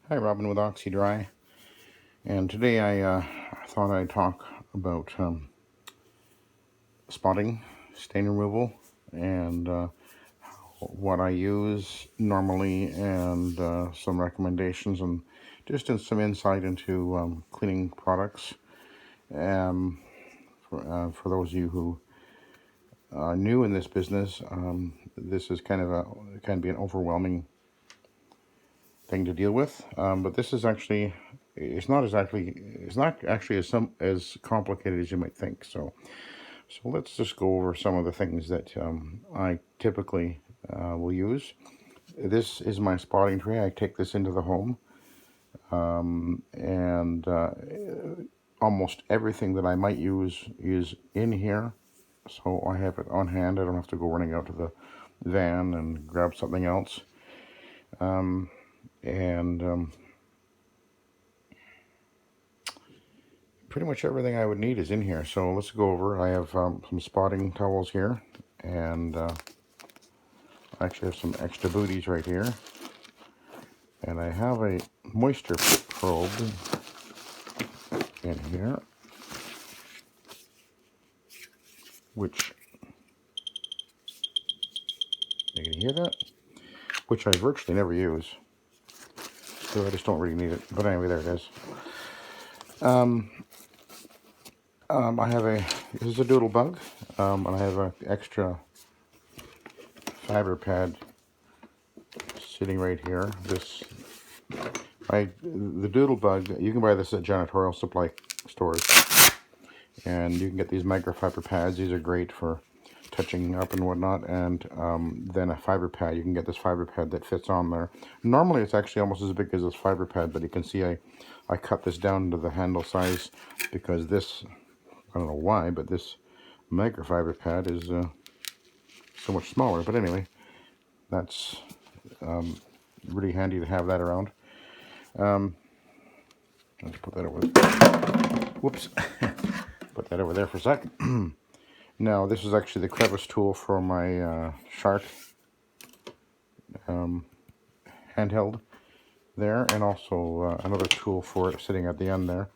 Hi, Robin with Oxy-Dry, and today I thought I'd talk about spotting, stain removal, and what I use normally, and some recommendations, and just some insight into cleaning products. Um, for those of you who are new in this business, this is can be an overwhelming thing to deal with, but this is actually it's not actually as complicated as you might think. So let's just go over some of the things that I typically will use. This is my spotting tray. I take this into the home, and almost everything that I might use is in here, so I have it on hand. I don't have to go running out to the van and grab something else. And Pretty much everything I would need is in here. So let's go over. I have some spotting towels here, and I actually have some extra booties right here. And I have a moisture probe in here, which, you can hear that? Which I virtually never use. So I just don't really need it. But anyway, there it is. I have this is a doodle bug, and I have an extra fiber pad sitting right here. The doodle bug, you can buy this at janitorial supply stores, and you can get these microfiber pads. These are great for touching up and whatnot, and then a fiber pad. You can get this fiber pad that fits on there. Normally it's actually almost as big as this fiber pad, but you can see I cut this down to the handle size because this, I don't know why, but this microfiber pad is so much smaller. But anyway, that's really handy to have that around. Let's put that over. Whoops. Put that over there for a sec. Now, this is actually the crevice tool for my shark handheld there, and also another tool for it sitting at the end there.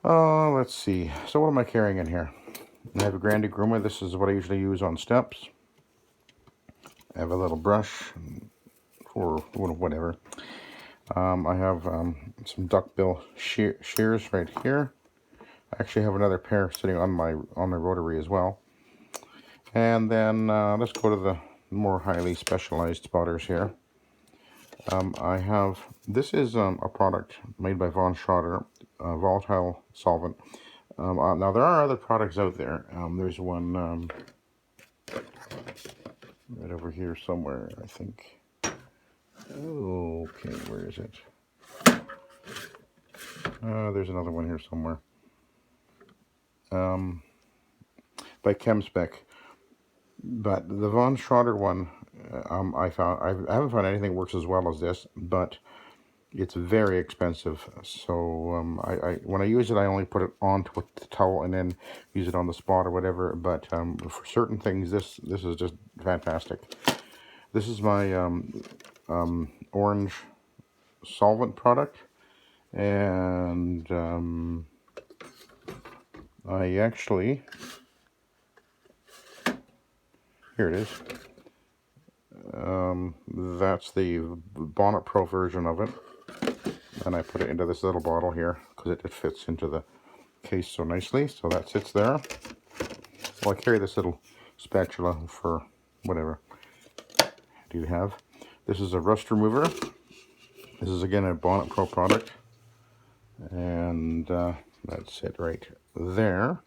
Let's see. So what am I carrying in here? I have a Grandi groomer. This is what I usually use on steps. I have a little brush for whatever. I have some duckbill shears right here. I actually have another pair sitting on my rotary as well. And then let's go to the more highly specialized spotters here. This is a product made by Von Schroeder, volatile solvent. Now there are other products out there. There's one right over here somewhere, I think. Okay, where is it? There's another one here somewhere. By ChemSpec. But the Von Schroeder one, I haven't found anything works as well as this, but it's very expensive. So when I use it, I only put it onto the towel and then use it on the spot or whatever. But for certain things, this is just fantastic. This is my orange solvent product, and I actually, here it is. That's the Bonnet Pro version of it. And I put it into this little bottle here because it fits into the case so nicely. So that sits there. Well, I carry this little spatula for whatever I do have. This is a rust remover. This is again a Bonnet Pro product. And that's it right there.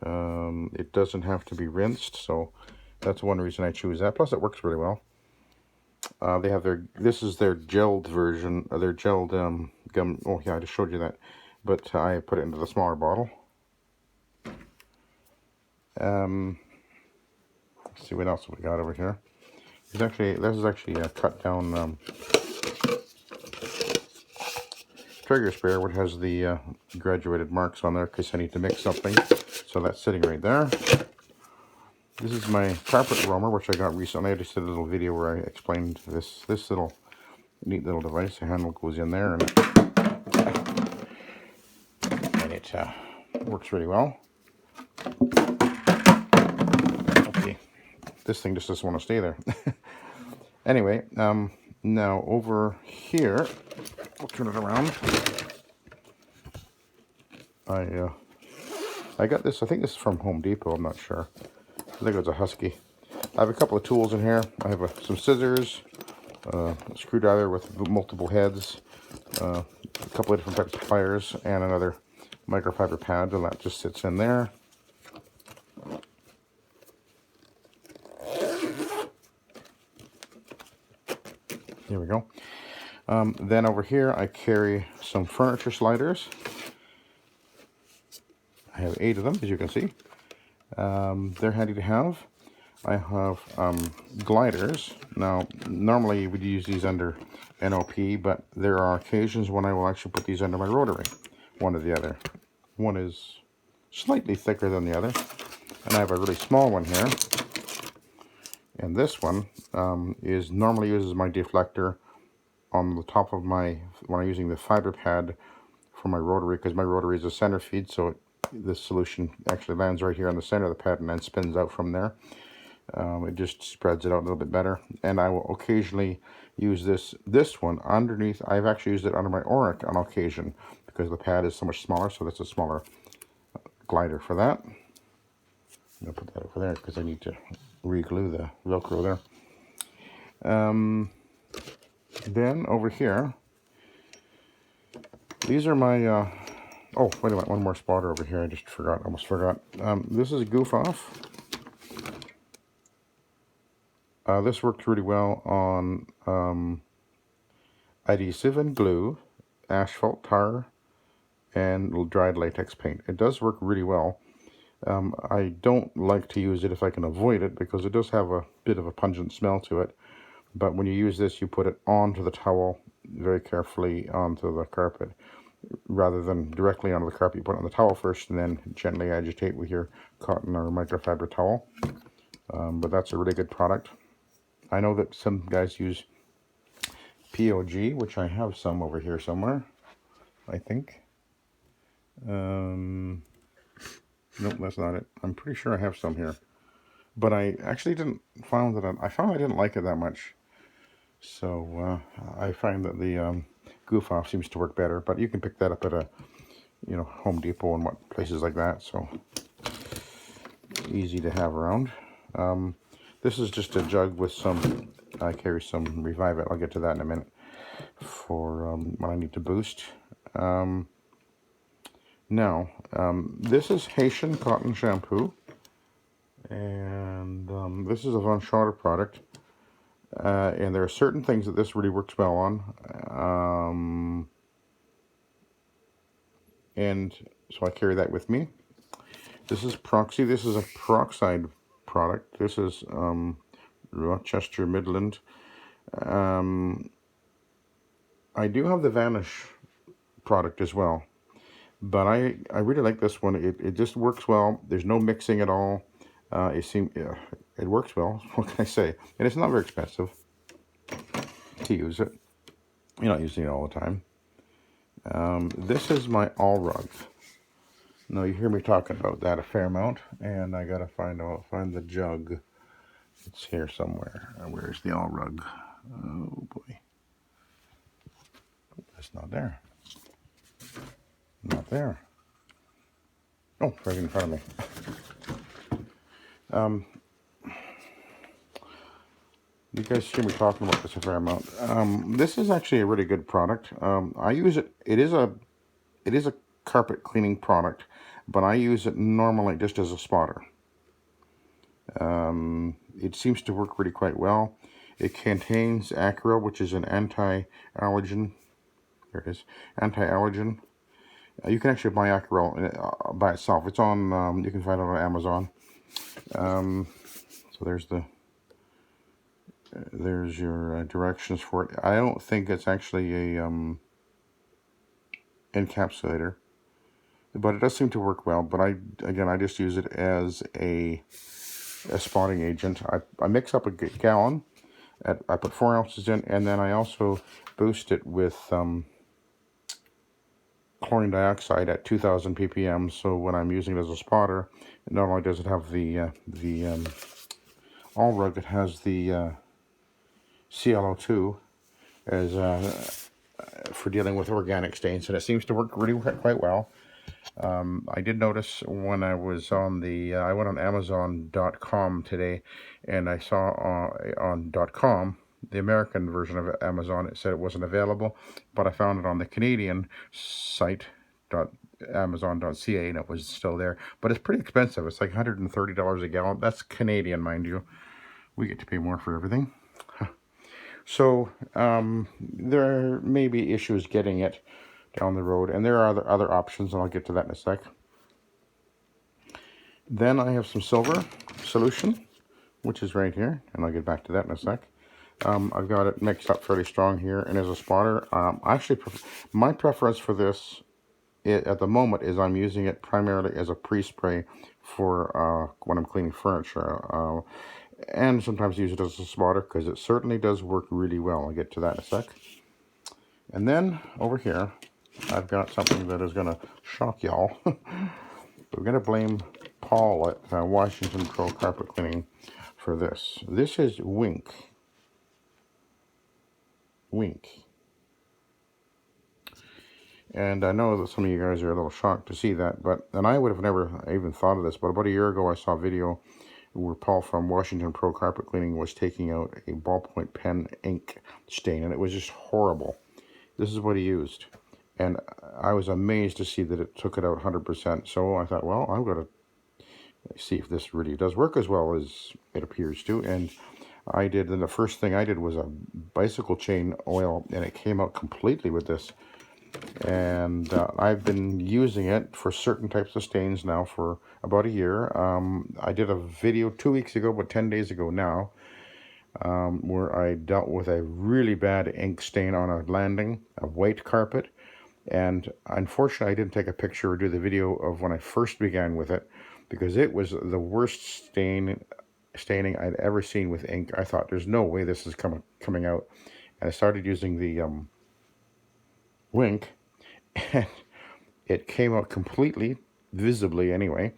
It doesn't have to be rinsed, so that's one reason I choose that. Plus, it works really well. They have this is their gelled version, their gelled gum. Oh yeah, I just showed you that, but I put it into the smaller bottle. Let's see what else we got over here. This is actually a cut down trigger sprayer, which has the graduated marks on there in case I need to mix something. So that's sitting right there. This is my carpet roamer, which I got recently. I just did a little video where I explained this little neat little device. The handle goes in there, and it works really well. Okay, this thing just doesn't want to stay there. Anyway, now over here, I'll turn it around. I got this, I think this is from Home Depot, I'm not sure. I think it was a Husky. I have a couple of tools in here. I have some scissors, a screwdriver with multiple heads, a couple of different types of pliers, and another microfiber pad, and that just sits in there. There we go. Then over here I carry some furniture sliders. I have 8 of them, as you can see. They're handy to have. I have gliders. Now, normally you would use these under NOP, but there are occasions when I will actually put these under my rotary, one or the other. One is slightly thicker than the other, and I have a really small one here. And this one is normally used as my deflector on the top of my, when I'm using the fiber pad for my rotary, because my rotary is a center feed, so the solution actually lands right here on the center of the pad and then spins out from there. It just spreads it out a little bit better. And I will occasionally use this one underneath. I've actually used it under my Oric on occasion because the pad is so much smaller, so that's a smaller glider for that. I'm going to put that over there because I need to re-glue the Velcro there. Then over here, these are my, oh, wait a minute, one more spotter over here. I just forgot, almost forgot. This is a Goof Off. This worked really well on adhesive and glue, asphalt tar, and dried latex paint. It does work really well. I don't like to use it if I can avoid it because it does have a bit of a pungent smell to it. But when you use this, you put it onto the towel very carefully onto the carpet. Rather than directly onto the carpet, you put it on the towel first and then gently agitate with your cotton or microfiber towel. But that's a really good product. I know that some guys use POG, which I have some over here somewhere, I think. Nope, that's not it. I'm pretty sure I have some here. But I actually didn't find that I found I didn't like it that much. So I find that the Goof Off seems to work better, but you can pick that up at a, Home Depot and what places like that. So easy to have around. This is just a jug with some. I carry some Revive It. I'll get to that in a minute for when I need to boost. Now this is Haitian cotton shampoo, and this is a Von Schotter product. And there are certain things that this really works well on. And so I carry that with me. This is Proxy. This is a peroxide product. This is Rochester, Midland. I do have the Vanish product as well. But I really like this one. It just works well. There's no mixing at all. It works well. What can I say? And it's not very expensive to use it. You're not using it all the time. This is my All Rug. Now you hear me talking about that a fair amount, and I gotta find the jug. It's here somewhere. Where's the All Rug? Oh boy, it's not there. Not there. Oh, right in front of me. You guys hear me talking about this a fair amount. This is actually a really good product. I use it. It is a carpet cleaning product, but I use it normally just as a spotter. It seems to work really quite well. It contains Acro, which is an anti-allergen. There it is, anti-allergen. You can actually buy Acro by itself. It's on. You can find it on Amazon. So there's your directions for it. I don't think it's actually a encapsulator, but it does seem to work well. But I just use it as a spotting agent. I mix up a gallon I put 4 ounces in, and then I also boost it with chlorine dioxide at 2,000 ppm. So when I'm using it as a spotter, not only does it have the all rug, it has the ClO2 as for dealing with organic stains, and it seems to work really quite well. I did notice when I was on the, I went on Amazon.com today, and I saw on .com, the American version of Amazon, it said it wasn't available, but I found it on the Canadian site, Amazon.ca, and it was still there. But it's pretty expensive. It's like $130 a gallon. That's Canadian, mind you. We get to pay more for everything. So there may be issues getting it down the road, and there are other options, and I'll get to that in a sec. Then I have some silver solution, which is right here, and I'll get back to that in a sec. I've got it mixed up fairly strong here, and as a spotter, actually, my preference for this at the moment is I'm using it primarily as a pre-spray for when I'm cleaning furniture, and sometimes use it as a spotter because it certainly does work really well. I'll get to that in a sec. And then over here, I've got something that is going to shock y'all. We're going to blame Paul at Washington Pro Carpet Cleaning for this. This is Wink. And I know that some of you guys are a little shocked to see that, and I would have never even thought of this, but about a year ago I saw a video where Paul from Washington Pro Carpet Cleaning was taking out a ballpoint pen ink stain, and it was just horrible. This is what he used, and I was amazed to see that it took it out 100%. So I thought, well, I'm going to see if this really does work as well as it appears to, and I did. And the first thing I did was a bicycle chain oil, and it came out completely with this. And I've been using it for certain types of stains now for about a year. I did a video 2 weeks ago, but 10 days ago now, where I dealt with a really bad ink stain on a landing, a white carpet. And unfortunately, I didn't take a picture or do the video of when I first began with it, because it was the worst staining I'd ever seen with ink. I thought, there's no way this is coming out. And I started using the Wink, and it came out completely, visibly anyway.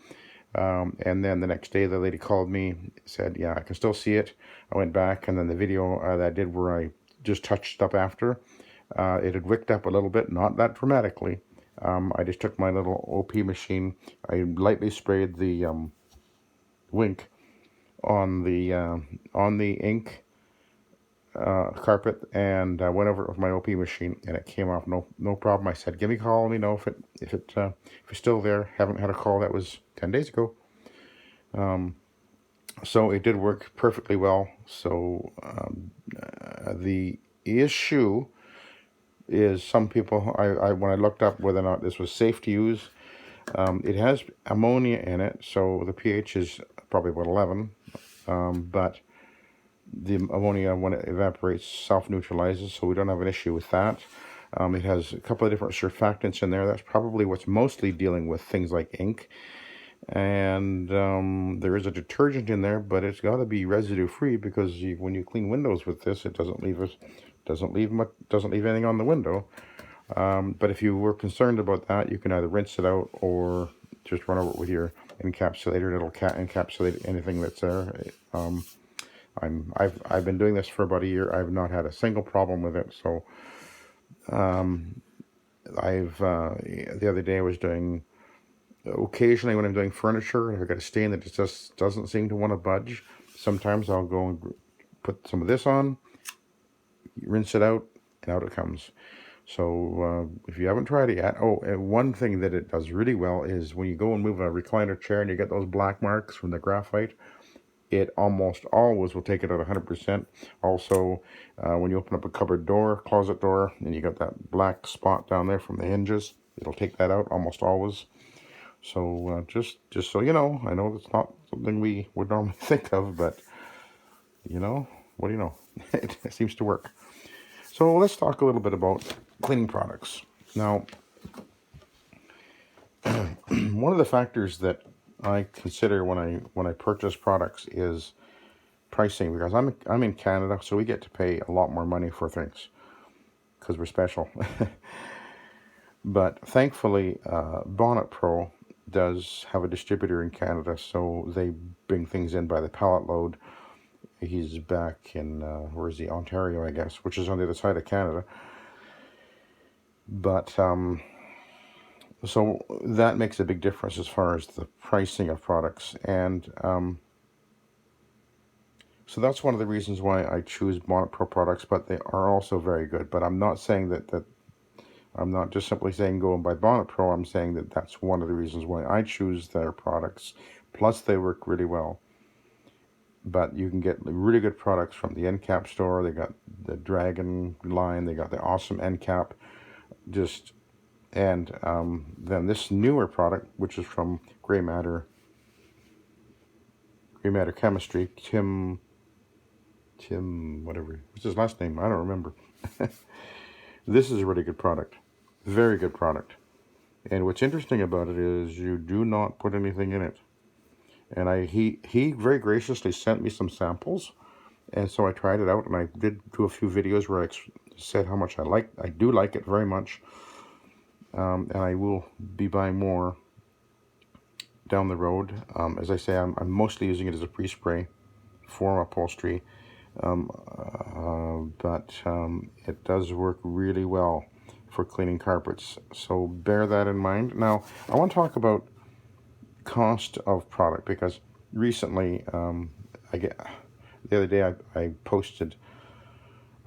And then the next day the lady called me, said, yeah, I can still see it. I went back, and then the video that I did where I just touched up after, it had wicked up a little bit, not that dramatically. I just took my little OP machine, I lightly sprayed the Wink on the ink carpet, and I went over it with my OP machine, and it came off no problem. I said, give me a call, let me know if it's still there. Haven't had a call. That was 10 days ago. So it did work perfectly well. So the issue is some people, when I looked up whether or not this was safe to use, it has ammonia in it, so the pH is probably about 11, but the ammonia, when it evaporates, self-neutralizes, so we don't have an issue with that. It has a couple of different surfactants in there. That's probably what's mostly dealing with things like ink. And there is a detergent in there, but it's got to be residue-free, because when you clean windows with this, it doesn't leave anything on the window. But if you were concerned about that, you can either rinse it out or just run over it with your encapsulator, and it'll encapsulate anything that's there. I've been doing this for about a year. I've not had a single problem with it. So the other day I was doing, occasionally when I'm doing furniture, I've got a stain that just doesn't seem to want to budge. Sometimes I'll go and put some of this on, rinse it out, and out it comes. So if you haven't tried it yet, one thing that it does really well is when you go and move a recliner chair and you get those black marks from the graphite, it almost always will take it out 100%. Also, when you open up a cupboard door, closet door, and you got that black spot down there from the hinges, it'll take that out almost always. So just so you know, I know that's not something we would normally think of, but you know, what do you know? It seems to work. So let's talk a little bit about cleaning products. Now, one of the factors that I consider when I purchase products is pricing, because I'm in Canada, so we get to pay a lot more money for things because we're special. But thankfully, Bonnet Pro does have a distributor in Canada, so they bring things in by the pallet load. He's back in, where is he? Ontario, I guess, which is on the other side of Canada. But so that makes a big difference as far as the pricing of products. And so that's one of the reasons why I choose Bonnet Pro products, but they are also very good. But I'm not saying that I'm not just simply saying go and buy Bonnet Pro. I'm saying that that's one of the reasons why I choose their products. Plus, they work really well. But you can get really good products from the end cap store. They got the Dragon line. They got the awesome end cap. And then this newer product, which is from Gray Matter Chemistry, Tim, whatever. What's his last name? I don't remember. This is a really good product. Very good product. And what's interesting about it is you do not put anything in it. And he very graciously sent me some samples. And so I tried it out, and I did do a few videos where I said how much I do like it very much. And I will be buying more down the road. As I say, I'm mostly using it as a pre-spray for upholstery. But it does work really well for cleaning carpets. So bear that in mind. Now, I want to talk about cost of product, because recently, the other day I posted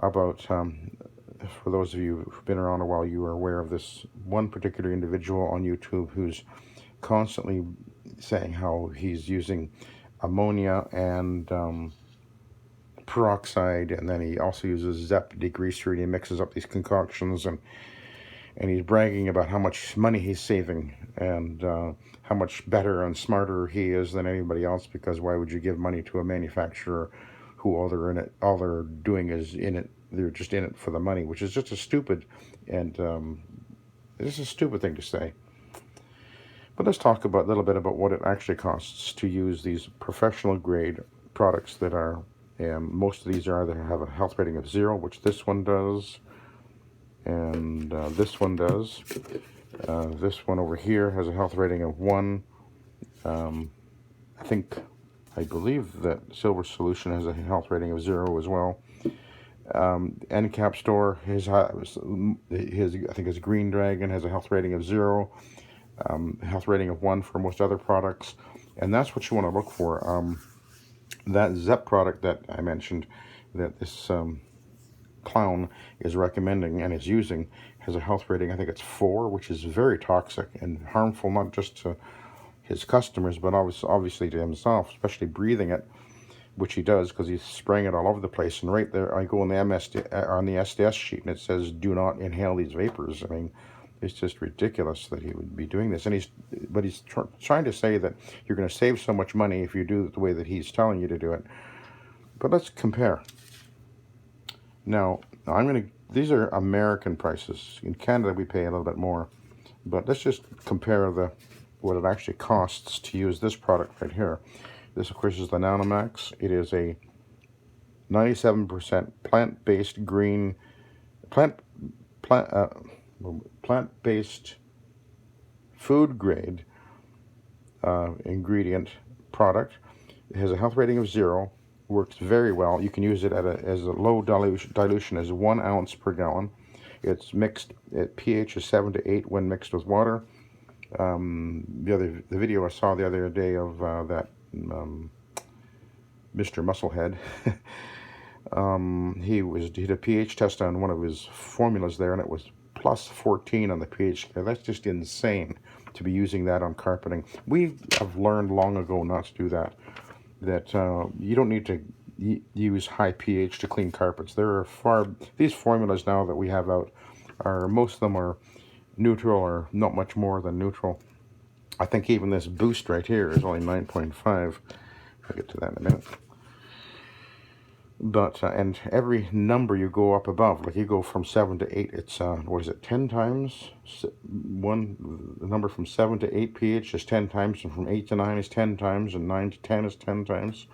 about, for those of you who've been around a while, you are aware of this one particular individual on YouTube who's constantly saying how he's using ammonia and peroxide, and then he also uses ZEP degreaser, and he mixes up these concoctions, and he's bragging about how much money he's saving, and how much better and smarter he is than anybody else, because why would you give money to a manufacturer who all they're doing is in it, they're just in it for the money, which is just a stupid, and this is a stupid thing to say. But let's talk a little bit about what it actually costs to use these professional grade products that are, most of these either have a health rating of 0, which this one does, and this one does. This one over here has a health rating of 1. I believe that Silver Solution has a health rating of 0 as well. End cap store, I think his Green Dragon has a health rating of 0. Health rating of 1 for most other products, and that's what you want to look for. That ZEP product that I mentioned, that this clown is recommending and is using, has a health rating, I think it's 4, which is very toxic and harmful, not just to his customers, but obviously to himself, especially breathing it, which he does because he's spraying it all over the place. And right there, I go on the SDS sheet, and it says, "Do not inhale these vapors." I mean, it's just ridiculous that he would be doing this. And he's trying to say that you're going to save so much money if you do it the way that he's telling you to do it. But let's compare. Now, these are American prices. In Canada, we pay a little bit more. But let's just compare what it actually costs to use this product right here. This, of course, is the Nanomax. It is a 97% plant-based green, plant-based food grade ingredient product. It has a health rating of 0. Works very well. You can use it as a low dilution as 1 ounce per gallon. It's mixed at pH is 7 to 8 when mixed with water. The video I saw the other day of that Mr. Musclehead, he did a pH test on one of his formulas there, and it was plus 14 on the pH scale. That's just insane to be using that on carpeting. We have learned long ago not to do that. That you don't need to use high pH to clean carpets. These formulas now that we have out most of them are neutral or not much more than neutral. I think even this Boost right here is only 9.5. I'll get to that in a minute. But and every number you go up above, like you go from 7 to 8, it's 10 times? The number from 7 to 8 pH is 10 times, and from 8 to 9 is 10 times, and 9 to 10 is 10 times.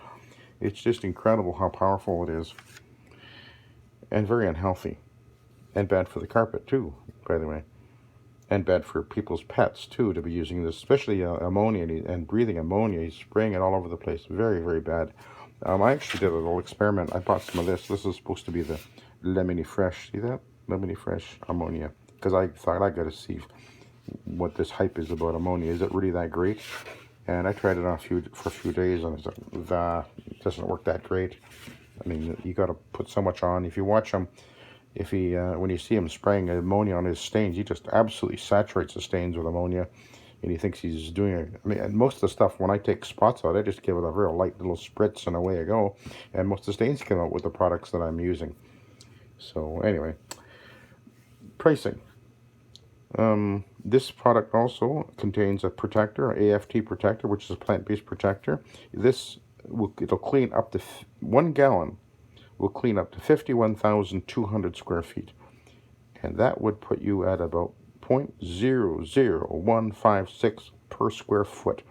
It's just incredible how powerful it is, and very unhealthy, and bad for the carpet too, by the way, and bad for people's pets too to be using this, especially ammonia and breathing ammonia. He's spraying it all over the place. Very, very bad. I actually did a little experiment. I bought some of this. This is supposed to be the Lemony Fresh. See that? Lemony Fresh ammonia. Because I thought I got to see what this hype is about ammonia. Is it really that great? And I tried it on for a few days, and it doesn't work that great. I mean, you got to put so much on. If you watch him, when you see him spraying ammonia on his stains, he just absolutely saturates the stains with ammonia, and he thinks he's doing it. I mean, and most of the stuff, when I take spots out, I just give it a real light little spritz and away I go, and most of the stains come out with the products that I'm using. So anyway, pricing. This product also contains a protector, AFT protector, which is a plant-based protector. It'll clean up to 1 gallon. Will clean up to 51,200 square feet, and that would put you at about 0.00156 per square foot.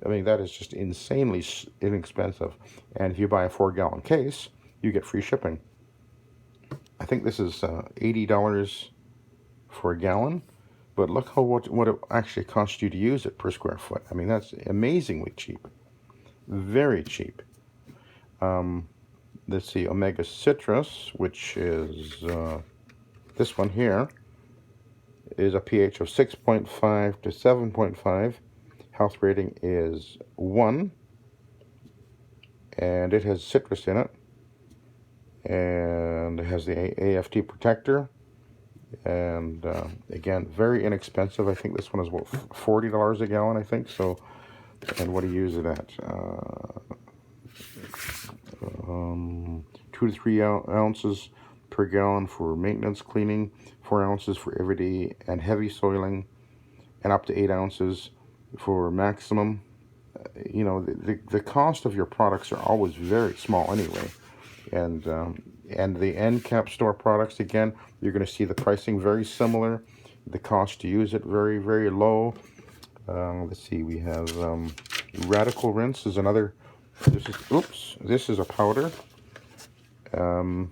I mean, that is just insanely inexpensive. And if you buy a 4-gallon case, you get free shipping. I think this is $80 for a gallon, but look what it actually costs you to use it per square foot. I mean, that's amazingly cheap, very cheap. Let's see, Omega Citrus, which is this one here, is a pH of 6.5 to 7.5. Health rating is 1, and it has citrus in it, and it has the AFT protector, and again, very inexpensive. I think this one is about $40 a gallon, I think. So, and what do you use it at? 2 to 3 ounces per gallon for maintenance cleaning, 4 ounces for everyday and heavy soiling, and up to 8 ounces for maximum. You know, the cost of your products are always very small anyway, and the end cap store products, again, you're going to see the pricing very similar. The cost to use it very, very low. Let's see, we have Radical Rinse is another. This is a powder, and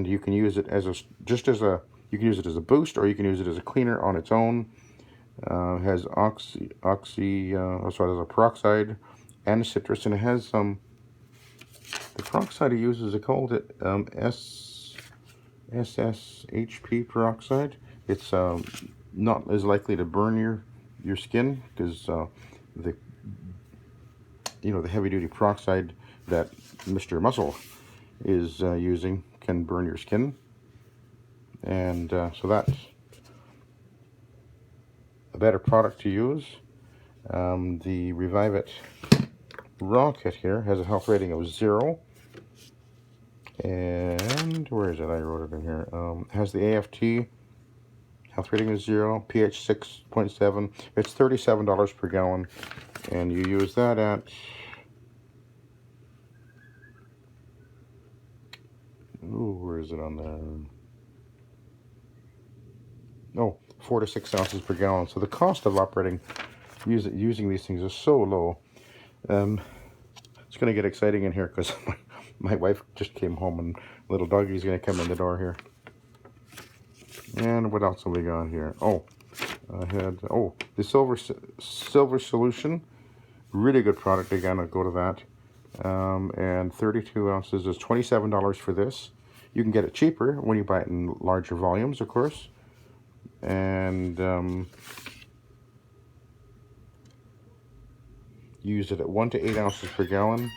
you can use it as you can use it as a boost, or you can use it as a cleaner on its own. Has there's a peroxide and citrus, and it has the peroxide it uses. It called it SSHP peroxide. It's not as likely to burn your skin, because the heavy duty peroxide that Mr. Muscle is using can burn your skin, and so that's a better product to use. The Revive It Raw Kit here has a health rating of 0, and where is it? I wrote it in here. Has the AFT health rating is 0, pH 6.7. It's $37 per gallon, and you use that at where is it on there? Oh, 4 to 6 ounces per gallon. So the cost of using these things is so low. It's going to get exciting in here, because my wife just came home, and little doggy's going to come in the door here. And what else have we got here? Oh, I had the silver solution, really good product. Again, I'll go to that. And 32 ounces is $27 for this. You can get it cheaper when you buy it in larger volumes, of course. And use it at 1 to 8 ounces per gallon.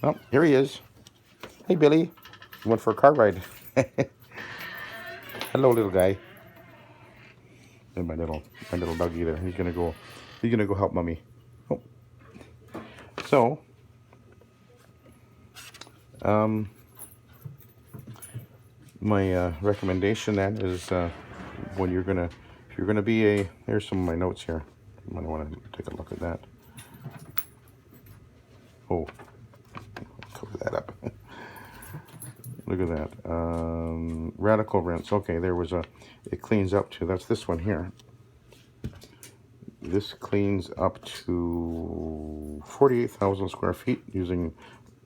Oh, here he is. Hey, Billy. You went for a car ride. Hello, little guy. And my little doggy there. He's gonna go help mommy. Oh. So, my recommendation then is if you're gonna be here's some of my notes here. You might want to take a look at that. Oh, cover that up. Look at that. Radical Rinse. Okay, it cleans up to, that's this one here. This cleans up to 48,000 square feet using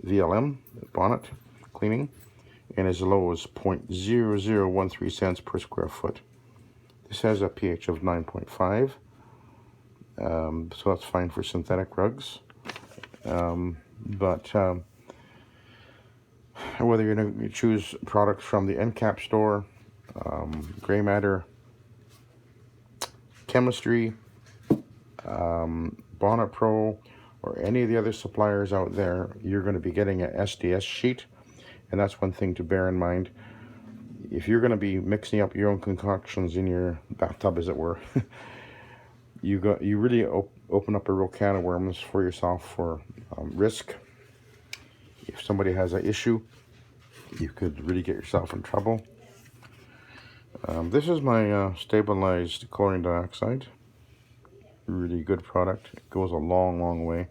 VLM, bonnet cleaning, and as low as 0.0013 cents per square foot. This has a pH of 9.5, so that's fine for synthetic rugs. But whether you're going to choose products from the NCAP store, Gray Matter, Chemistry, Bonnet Pro, or any of the other suppliers out there, you're going to be getting an SDS sheet. And that's one thing to bear in mind. If you're going to be mixing up your own concoctions in your bathtub, as it were, you really open up a real can of worms for yourself for risk. If somebody has an issue, you could really get yourself in trouble. This is my stabilized chlorine dioxide. Really good product. It goes a long, long way.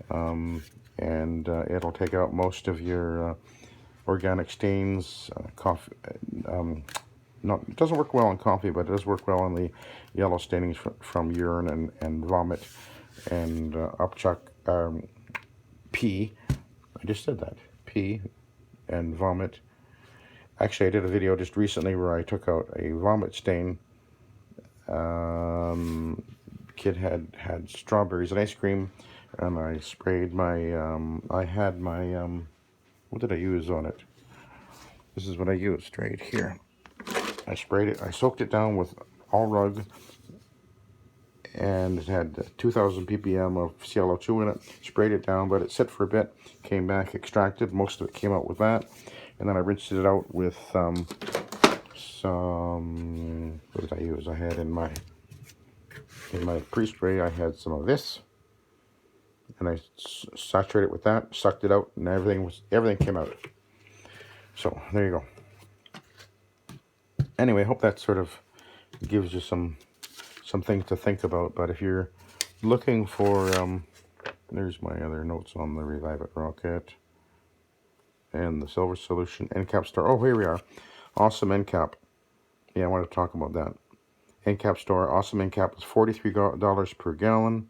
And it'll take out most of your organic stains. Coffee. It doesn't work well on coffee, but it does work well on the yellow stainings from urine and vomit and upchuck, pee. I just said that. Pee and vomit. Actually, I did a video just recently where I took out a vomit stain. Kid had strawberries and ice cream, and I sprayed my, what did I use on it? This is what I used right here. I sprayed it, I soaked it down with all rug, and it had 2,000 ppm of ClO2 in it. Sprayed it down, but it set for a bit, came back, extracted, most of it came out with that, and then I rinsed it out with some, what did I use? I had in my pre-spray, I had some of this, and I saturated it with that, sucked it out, and everything came out. So there you go. Anyway, I hope that sort of gives you some things to think about. But if you're looking for, there's my other notes on the Revive It rocket and the Silver Solution NCAP store. Oh, here we are. Awesome NCAP. Yeah, I want to talk about that. NCAP store, awesome NCAP is $43 per gallon,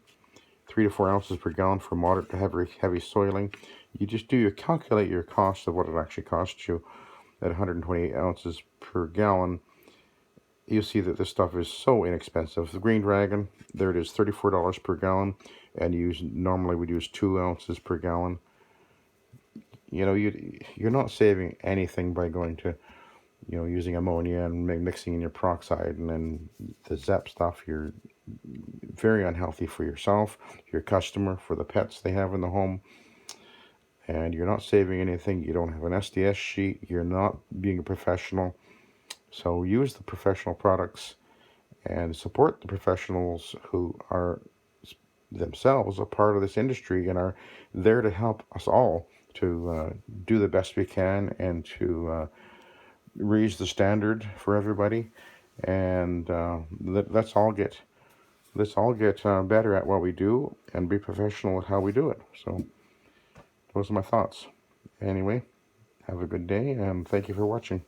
3 to 4 ounces per gallon for moderate to heavy soiling. You just calculate your cost of what it actually costs you at 128 ounces per gallon. You see that this stuff is so inexpensive. The Green Dragon, there it is, $34 per gallon, and normally we'd use 2 ounces per gallon. You know, you're not saving anything by going to, using ammonia and mixing in your peroxide and then the ZEP stuff. You're very unhealthy for yourself, your customer, for the pets they have in the home. And you're not saving anything. You don't have an SDS sheet. You're not being a professional. So use the professional products and support the professionals who are themselves a part of this industry and are there to help us all to do the best we can and to raise the standard for everybody, and let's all get better at what we do and be professional at how we do it. So those are my thoughts. Anyway, have a good day, and thank you for watching.